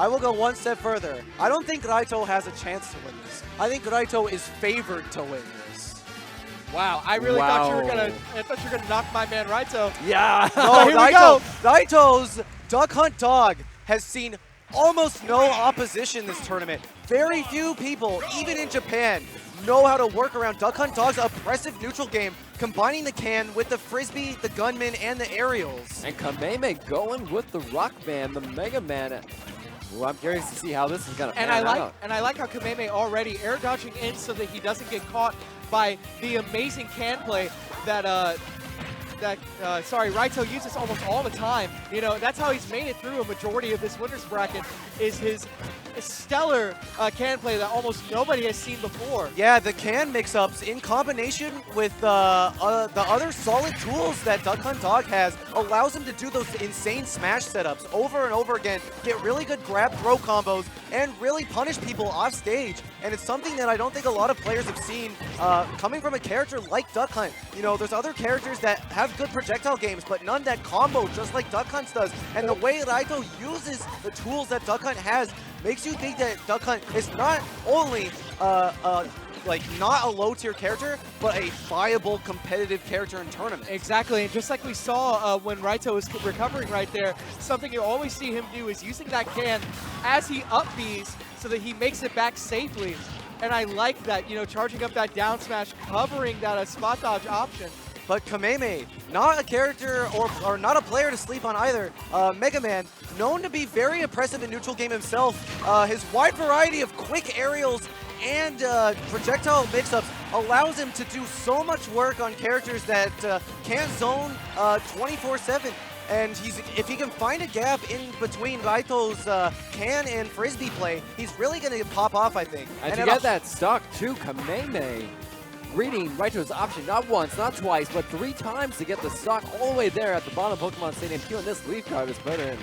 I will go one step further. I don't think Raito has a chance to win this. I think Raito is favored to win this. Wow, I really thought you were gonna knock my man Raito. Yeah. No, here we go. Raito's Duck Hunt Dog has seen almost no opposition this tournament. Very few people, even in Japan, know how to work around Duck Hunt Dog's oppressive neutral game, combining the can with the Frisbee, the Gunman, and the Aerials. And Kameme going with the Rock Band, the Mega Man. Well, I'm curious to see how this is gonna pan out. And I like how Kameme already air dodging in so that he doesn't get caught by the amazing can play that Raito uses almost all the time. You know, that's how he's made it through a majority of this winner's bracket, is his stellar can play that almost nobody has seen before. Yeah, the can mix-ups in combination with the other solid tools that Duck Hunt Dog has allows him to do those insane smash setups over and over again, get really good grab throw combos, and really punish people off stage. And it's something that I don't think a lot of players have seen coming from a character like Duck Hunt. You know, there's other characters that have good projectile games, but none that combo just like Duck Hunt does. And the way Raito uses the tools that Duck Hunt has makes you think that Duck Hunt is not only like not a low tier character, but a viable competitive character in tournaments. Exactly, and just like we saw when Raito was recovering right there, something you always see him do is using that can as he up Bs so that he makes it back safely. And I like that, you know, charging up that down smash, covering that spot dodge option. But Kameme, not a character or not a player to sleep on either. Mega Man, known to be very impressive in neutral game himself. His wide variety of quick aerials and projectile mix-ups allows him to do so much work on characters that can zone 24/7. And if he can find a gap in between Raito's can and Frisbee play, he's really going to pop off, I think. And to get that stock too, Kameme reading Raito's option not once, not twice, but 3 times to get the stock all the way there at the bottom of Pokemon Stadium Q, and this leaf card is put in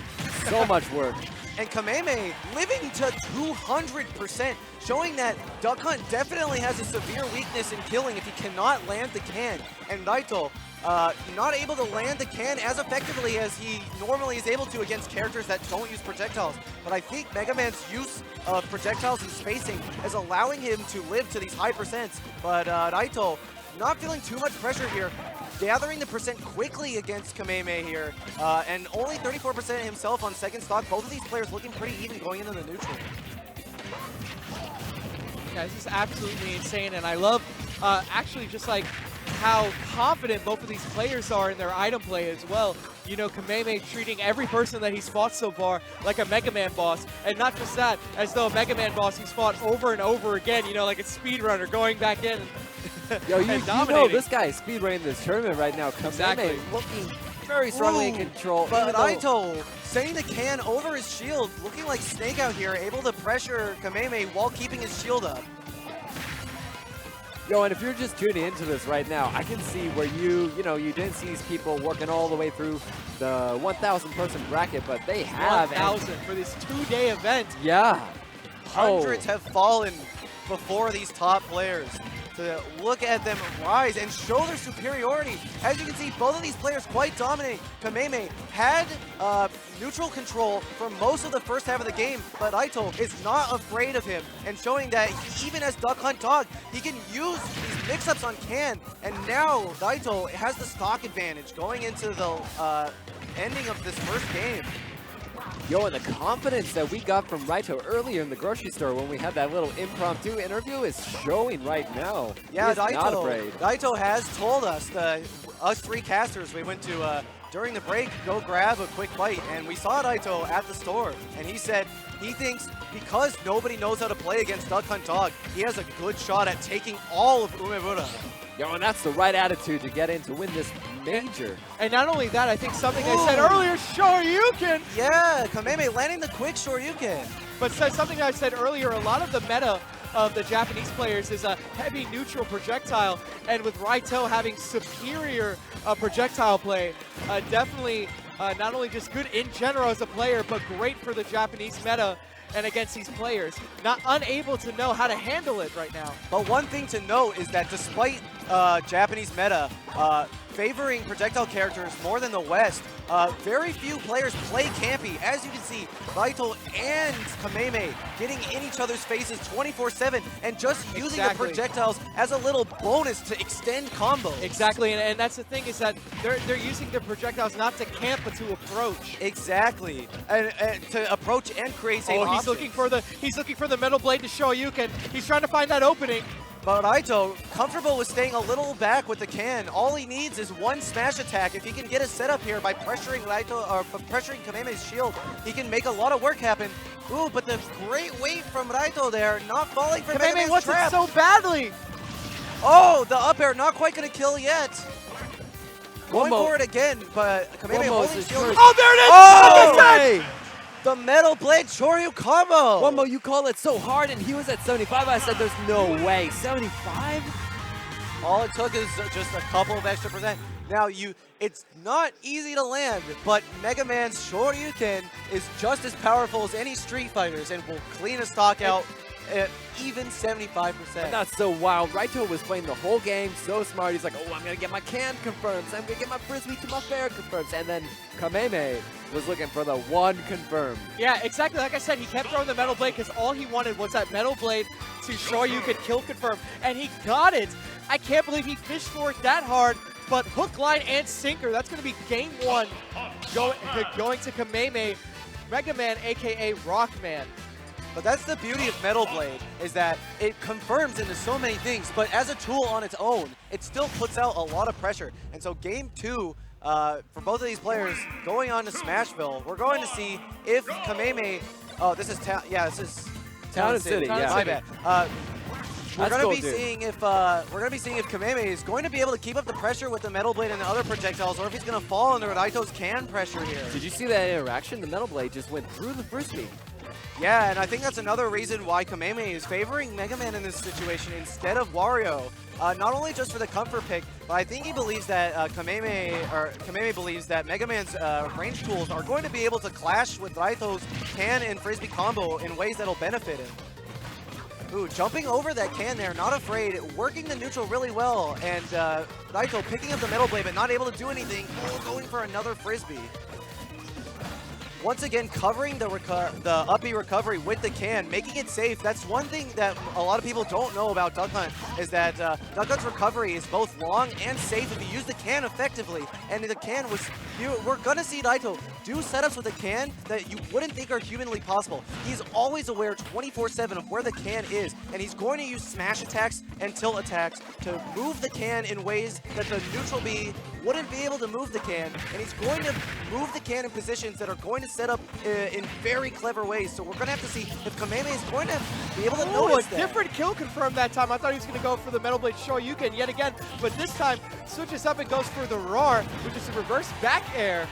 so much work. And Kameme living to 200%, showing that Duck Hunt definitely has a severe weakness in killing if he cannot land the can. And Raito, not able to land the can as effectively as he normally is able to against characters that don't use projectiles. But I think Mega Man's use of projectiles and spacing is allowing him to live to these high percents. But Raito, not feeling too much pressure here, gathering the percent quickly against Kameme here, and only 34% himself on second stock. Both of these players looking pretty even going into the neutral. Yeah, this is absolutely insane, and I love actually just like how confident both of these players are in their item play as well. You know, Kameme treating every person that he's fought so far like a Mega Man boss, and not just that, as though a Mega Man boss he's fought over and over again, you know, like a speedrunner going back in Yo, you and know this guy is speedrunning this tournament right now. Kameme looking very strongly in control. But Raito sending the can over his shield, looking like Snake out here, able to pressure Kameme while keeping his shield up. Yo, and if you're just tuning into this right now, I can see where you didn't see these people working all the way through the 1,000 person bracket, but they have. 1,000 for this 2-day event. Yeah. Hundreds have fallen before these top players. To look at them rise and show their superiority. As you can see, both of these players quite dominant. Kameme had neutral control for most of the first half of the game, but Raito is not afraid of him, and showing that even as Duck Hunt Dog, he can use these mix-ups on can, and now Raito has the stock advantage going into the ending of this first game. Yo, and the confidence that we got from Raito earlier in the grocery store when we had that little impromptu interview is showing right now. Yeah, Raito has told us, us 3 casters, we went to, during the break, go grab a quick bite, and we saw Raito at the store, and he said he thinks because nobody knows how to play against Duck Hunt Dog, he has a good shot at taking all of Umebura. Yo, and that's the right attitude to get in to win this major. And not only that, I think something I said earlier, Shoryuken! Yeah, Kameme landing the quick Shoryuken. But something I said earlier, a lot of the meta of the Japanese players is a heavy neutral projectile, and with Raito having superior projectile play, definitely not only just good in general as a player, but great for the Japanese meta and against these players, not unable to know how to handle it right now. But one thing to note is that despite Japanese meta, favoring projectile characters more than the West. Very few players play campy. As you can see, Raito and Kameme getting in each other's faces 24/7 and just using the projectiles as a little bonus to extend combos. Exactly, and that's the thing is that they're using the projectiles not to camp but to approach. Exactly, and to approach and create safe options. He's looking for the metal blade to Shoryuken. He's trying to find that opening. But Raito, comfortable with staying a little back with the can. All he needs is one smash attack. If he can get a setup here by pressuring Raito or pressuring Kameme's shield, he can make a lot of work happen. Ooh, but the great weight from Raito there, not falling for Kameme wants trap. it so badly. Oh, the up air, not quite gonna kill yet. Going for it again, but Kameme holding shield. Oh, there it is! Oh! Like The metal blade Choryu combo! One more, you call it so hard, and he was at 75. I said there's no way. 75? All it took is just a couple of extra percent. Now, it's not easy to land, but Mega Man's Shoryuken is just as powerful as any Street Fighters and will clean a stock out at even 75%. But that's so wild. Raito was playing the whole game so smart. He's like, oh, I'm going to get my can confirmed. I'm going to get my frisbee to my fair confirmed. And then Kameme was looking for the one confirmed. Yeah, exactly. Like I said, he kept throwing the metal blade because all he wanted was that metal blade to show you could kill confirm. And he got it. I can't believe he fished for it that hard. But hook, line, and sinker. That's going to be game one going to Kameme, Mega Man, a.k.a. Rockman. But that's the beauty of Metal Blade, is that it confirms into so many things, but as a tool on its own, it still puts out a lot of pressure. And so game two, for both of these players, going on to Smashville, we're going to see if Kameme, this is Town and City. Yeah. My bad. We're going to be seeing if Kameme is going to be able to keep up the pressure with the Metal Blade and the other projectiles, or if he's going to fall under Raito's can pressure here. Did you see that interaction? The Metal Blade just went through the frisbee. Yeah, and I think that's another reason why Kameme is favoring Mega Man in this situation instead of Wario. Not only just for the comfort pick, but I think he believes that Kameme believes that Mega Man's range tools are going to be able to clash with Raito's can and frisbee combo in ways that'll benefit him. Ooh, jumping over that can there, not afraid, working the neutral really well, and Raito picking up the Metal Blade but not able to do anything, going for another frisbee. Once again, covering the up-B recovery with the can, making it safe. That's one thing that a lot of people don't know about DuckHunt, is that DuckHunt's recovery is both long and safe if you use the can effectively. And the can was, we're gonna see Raito do setups with the can that you wouldn't think are humanly possible. He's always aware 24/7 of where the can is, and he's going to use smash attacks and tilt attacks to move the can in ways that the neutral B wouldn't be able to move the can, and he's going to move the can in positions that are going to set up in very clever ways. So we're going to have to see if Kameme is going to be able to notice that. Different kill confirmed that time. I thought he was going to go for the Metal Blade Shoryuken yet again, but this time switches up and goes for the roar, which is a reverse back air.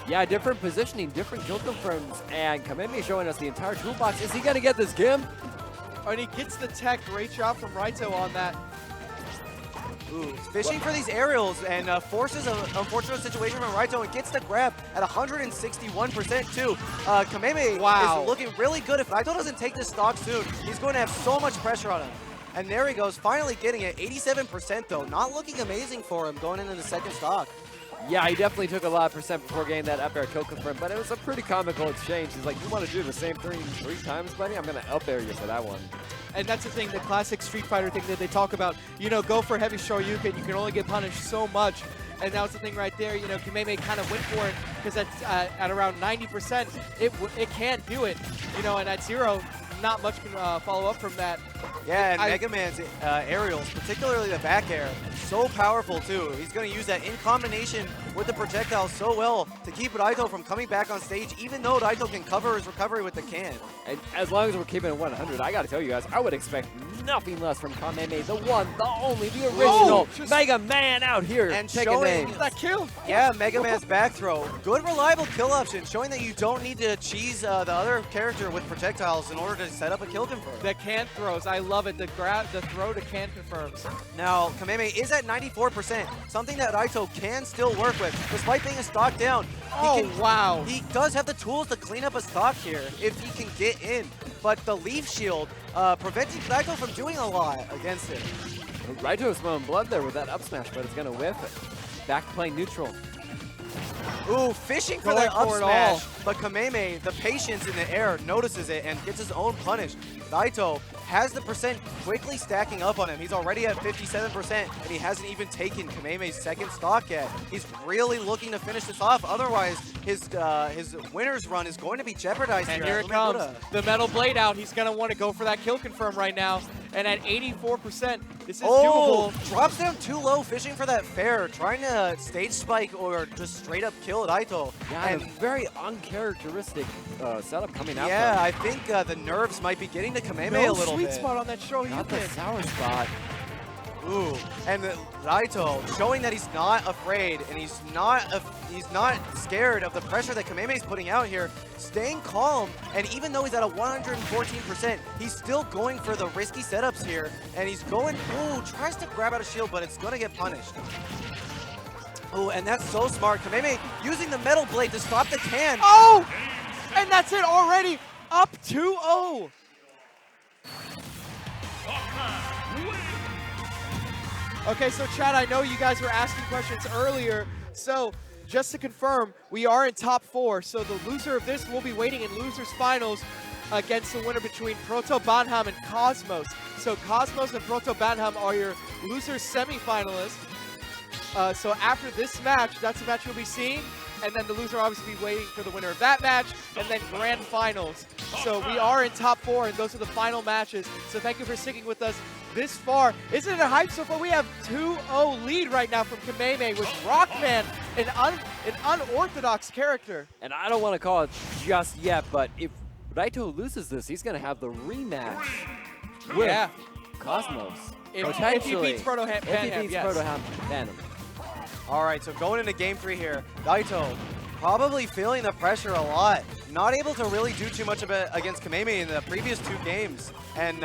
Yeah, different positioning, different kill confirms, and Kameme showing us the entire toolbox. Is he going to get this, Kim? Oh, and he gets the tech. Great job from Raito on that. Ooh, fishing for these aerials and forces an unfortunate situation from Raito and gets the grab at 161% too. Kameme is looking really good. If Raito doesn't take this stock soon, he's going to have so much pressure on him. And there he goes, finally getting it. 87% though, not looking amazing for him going into the second stock. Yeah, he definitely took a lot of percent before getting that up air kill confirm, but it was a pretty comical exchange. He's like, you want to do the same thing three times, buddy? I'm going to up air you for that one. And that's the thing, the classic Street Fighter thing that they talk about. You know, go for heavy Shoryuken, you can only get punished so much. And that was the thing right there. You know, Kameme kind of went for it because at around 90%, it can't do it. You know, and at 0, not much can follow up from that. Yeah, and Mega Man's aerials, particularly the back air, so powerful too. He's going to use that in combination with the projectile so well to keep Raito from coming back on stage, even though Raito can cover his recovery with the can. And as long as we're keeping it 100, I got to tell you guys, I would expect nothing less from Kameme, the one, the only, the original Mega Man out here. And taking showing names. That kill. Yeah, Mega Man's back throw. Good, reliable kill option, showing that you don't need to cheese the other character with projectiles in order to set up a kill confirm. The can throws, I love it. The throw to can confirms. Now, Kameme is at 94%, something that Raito can still work with, despite being a stock down. Wow. He does have the tools to clean up a stock here if he can get in, but the leaf shield preventing Raito from doing a lot against it. Raito's throwing blood there with that up smash, but it's going to whiff it. back to playing neutral. Ooh, fishing for Going that up for it smash, all. but Kameme, the patience in the air, notices it and gets his own punish. Raito has the percent quickly stacking up on him. He's already at 57%, and he hasn't even taken Kameme's second stock yet. He's really looking to finish this off. Otherwise, his winner's run is going to be jeopardized And here. here at it comes. Umebura. The metal blade out. He's going to want to go for that kill confirm right now. And at 84%, this is Oh, doable. drops down too low, fishing for that fair, trying to stage spike or just straight up kill Raito. Yeah, and a very uncharacteristic setup coming out. Yeah, from I think the nerves might be getting to Kameme No a little sweet bit. spot on that show. not the sour spot. Ooh, and Raito showing that he's not afraid and he's not scared of the pressure that Kameme's putting out here, staying calm, and even though he's at a 114%, he's still going for the risky setups here, and he's going, ooh, tries to grab out a shield, but it's gonna get punished. Ooh, and that's so smart. Kameme using the metal blade to stop the can. Oh! And that's it already. Up 2-0. Okay, so Chad, I know you guys were asking questions earlier. So just to confirm, we are in top 4. So the loser of this will be waiting in losers finals against the winner between Proto Banham and Cosmos. So Cosmos and Proto Banham are your losers semifinalists. So after this match, that's the match you'll be seeing. And then the loser will obviously be waiting for the winner of that match, and then grand finals. So we are in top 4, and those are the final matches. So thank you for sticking with us this far. Isn't it a hype so far? We have 2-0 lead right now from Kameme with Rockman, an unorthodox character. And I don't want to call it just yet, but if Raito loses this, he's going to have the rematch with Cosmos. If he Potentially. beats Proto If he Banham, beats yes. Proto Banham. All right, so going into game 3 here, Raito probably feeling the pressure a lot. Not able to really do too much of it against Kameme in the previous 2 games. And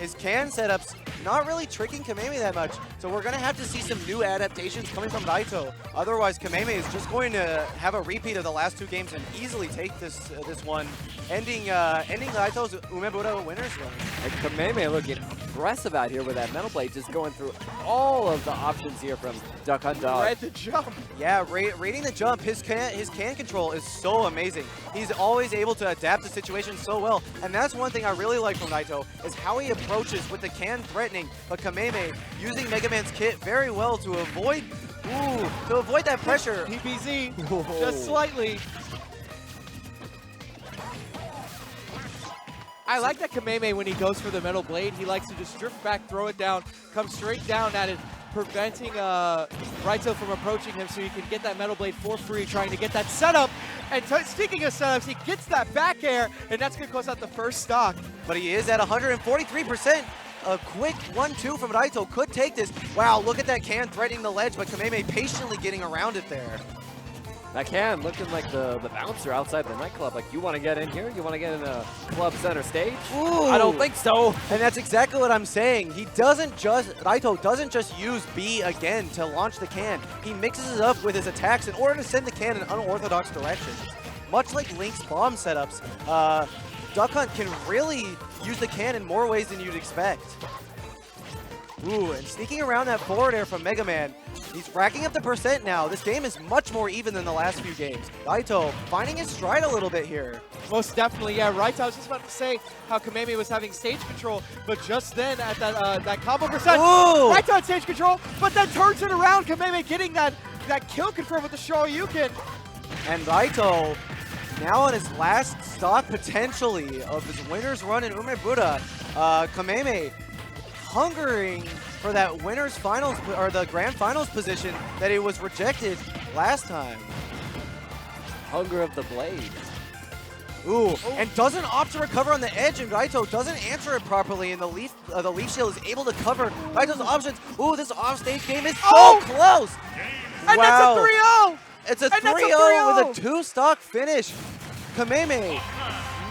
his can setups not really tricking Kameme that much. So we're going to have to see some new adaptations coming from Raito. Otherwise, Kameme is just going to have a repeat of the last 2 games and easily take this one, ending Raito's Umebura winners run. And Kameme looking aggressive out here with that metal blade, just going through all of the options here from DuckHunt Dog. Read the jump. Yeah, reading the jump, his can control is so amazing. He's always able to adapt to situations so well, and that's one thing I really like from Raito, is how he approaches with the can threatening, but Kameme using Mega Man's kit very well to avoid that pressure. PBZ, just slightly. I like that Kameme, when he goes for the metal blade, he likes to just drift back, throw it down, come straight down at it, preventing Raito from approaching him so he can get that metal blade for free, trying to get that setup. And speaking of setups, he gets that back air, and that's going to close out the first stock. But he is at 143%. A quick 1-2 from Raito could take this. Wow, look at that can threatening the ledge, but Kameme patiently getting around it there. That can looking like the bouncer outside the nightclub. Like, you want to get in here? You want to get in a club center stage? Ooh. I don't think so. And that's exactly what I'm saying. Raito doesn't just use B again to launch the can. He mixes it up with his attacks in order to send the can in unorthodox directions. Much like Link's bomb setups, DuckHunt can really use the can in more ways than you'd expect. Ooh, and sneaking around that forward air from Mega Man. He's racking up the percent now. This game is much more even than the last few games. Raito finding his stride a little bit here. Most definitely, yeah. Raito, I was just about to say how Kameme was having stage control, but just then at that combo percent, Ooh. Raito had stage control, but then turns it around. Kameme getting that kill confirm with the Shoryuken. And Raito, now on his last stock potentially of his winner's run in Umebura, Kameme hungering for that winner's finals, or the grand finals position that he was rejected last time. Hunger of the blade. Ooh, and doesn't opt to recover on the edge, and Raito doesn't answer it properly, and the leaf shield is able to cover Raito's options. Ooh, this offstage game is so close! And Wow. that's a 3-0! It's a And that's a 3-0 with 3-0. a 2-stock finish. Kameme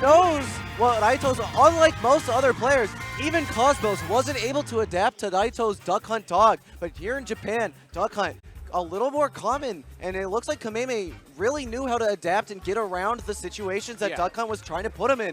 knows what Raito's, unlike most other players, even Cosmos wasn't able to adapt to Raito's DuckHunt dog. But here in Japan, DuckHunt, a little more common, and it looks like Kameme really knew how to adapt and get around the situations that DuckHunt was trying to put him in.